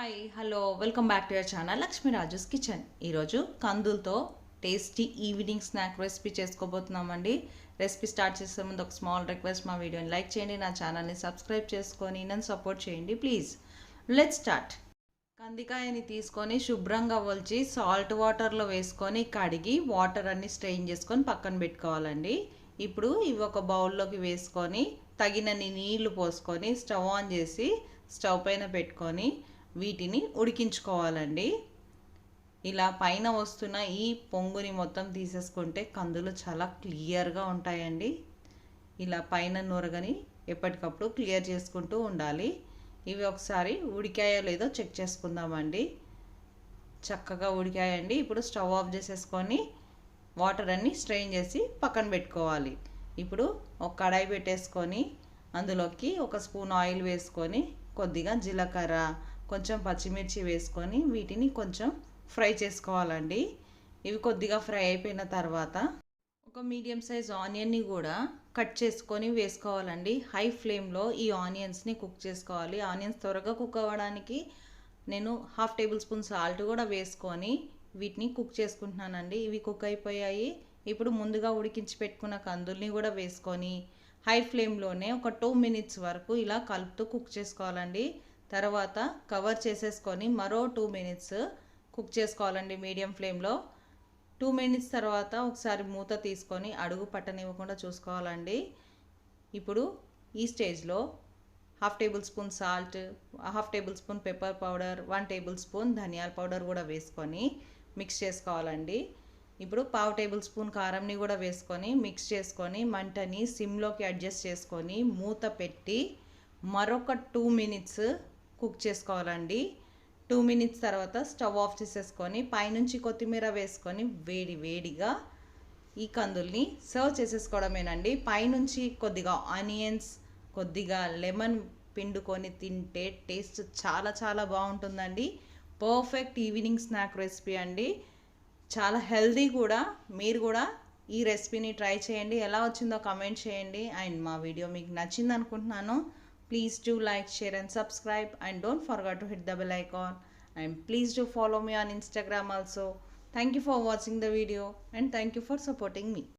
Hi hello welcome back to your channel Lakshmi Raju's kitchen. ఈరోజు కందులతో tasty evening snack recipe చేసుకోబోతున్నామండి. Recipe start చేసే ముందు ఒక స్మాల్ రిక్వెస్ట్, మా వీడియోని లైక్ చేయండి, నా ఛానల్ని సబ్స్క్రైబ్ చేసుకొని నన్ను సపోర్ట్ చేయండి ప్లీజ్. Let's start. కందికాయని తీసుకొని శుభ్రంగా ఒలిచి సాల్ట్ వాటర్లో వేసుకొని కడిగి వాటర్ అన్ని స్ట్రెయిన్ చేసుకొని పక్కన పెట్టుకోవాలండి. ఇప్పుడు ఇవి ఒక బౌల్లోకి వేసుకొని తగినన్ని నీళ్లు పోసుకొని స్టవ్ ఆన్ చేసి స్టవ్ పైన పెట్టుకొని వీటిని ఉడికించుకోవాలండి. ఇలా పైన వస్తున్న ఈ పొంగుని మొత్తం తీసేసుకుంటే కందులు చాలా క్లియర్గా ఉంటాయండి. ఇలా పైన నూరగని ఎప్పటికప్పుడు క్లియర్ చేసుకుంటూ ఉండాలి. ఇవి ఒకసారి ఉడికాయో లేదో చెక్ చేసుకుందామండి. చక్కగా ఉడికాయండి. ఇప్పుడు స్టవ్ ఆఫ్ చేసేసుకొని వాటర్ అన్నీ స్ట్రెయిన్ చేసి పక్కన పెట్టుకోవాలి. ఇప్పుడు ఒక కడాయి పెట్టేసుకొని అందులోకి ఒక స్పూన్ ఆయిల్ వేసుకొని కొద్దిగా జీలకర్ర, కొంచెం పచ్చిమిర్చి వేసుకొని వీటిని కొంచెం ఫ్రై చేసుకోవాలండి. ఇవి కొద్దిగా ఫ్రై అయిపోయిన తర్వాత ఒక మీడియం సైజ్ ఆనియన్ని కూడా కట్ చేసుకొని వేసుకోవాలండి. హై ఫ్లేమ్లో ఈ ఆనియన్స్ని కుక్ చేసుకోవాలి. ఆనియన్స్ త్వరగా కుక్ అవ్వడానికి నేను 1/2 టేబుల్ స్పూన్ సాల్ట్ కూడా వేసుకొని వీటిని కుక్ చేసుకుంటున్నానండి. ఇవి కుక్ అయిపోయాయి. ఇప్పుడు ముందుగా ఉడికించి పెట్టుకున్న కందుల్ని కూడా వేసుకొని హై ఫ్లేమ్లోనే ఒక 2 మినిట్స్ వరకు ఇలా కలుపుతూ కుక్ చేసుకోవాలండి. తర్వాత కవర్ చేసేసుకొని మరో 2 మినిట్స్ కుక్ చేసుకోవాలండి మీడియం ఫ్లేమ్లో. 2 మినిట్స్ తర్వాత ఒకసారి మూత తీసుకొని అడుగు పట్టనివ్వకుండా చూసుకోవాలండి. ఇప్పుడు ఈ స్టేజ్లో 1/2 table spoon salt, 1/2 table spoon pepper powder, 1 table spoon ధనియాల పౌడర్ కూడా వేసుకొని మిక్స్ చేసుకోవాలండి. ఇప్పుడు 1/2 టేబుల్ స్పూన్ కారంని కూడా వేసుకొని మిక్స్ చేసుకొని మంటని సిమ్లోకి అడ్జస్ట్ చేసుకొని మూత పెట్టి మరొక 2 మినిట్స్ కుక్ చేసుకోవాలండి. 2 మినిట్స్ తర్వాత స్టవ్ ఆఫ్ చేసేసుకొని పైనుంచి కొత్తిమీర వేసుకొని వేడిగా ఈ కందుల్ని సర్వ్ చేసేసుకోవడమేనండి. పైనుంచి కొద్దిగా ఆనియన్స్, కొద్దిగా లెమన్ పిండుకొని తింటే టేస్ట్ చాలా బాగుంటుందండి. పర్ఫెక్ట్ ఈవినింగ్ స్నాక్ రెసిపీ అండి. చాలా హెల్దీ కూడా. మీరు కూడా ఈ రెసిపీని ట్రై చేయండి. ఎలా వచ్చిందో కామెంట్ చేయండి. అండ్ మా వీడియో మీకు నచ్చింది అనుకుంటున్నాను. Please do like, share and subscribe, and don't forget to hit the bell icon, and please do follow me on Instagram also. Thank you for watching the video and thank you for supporting me.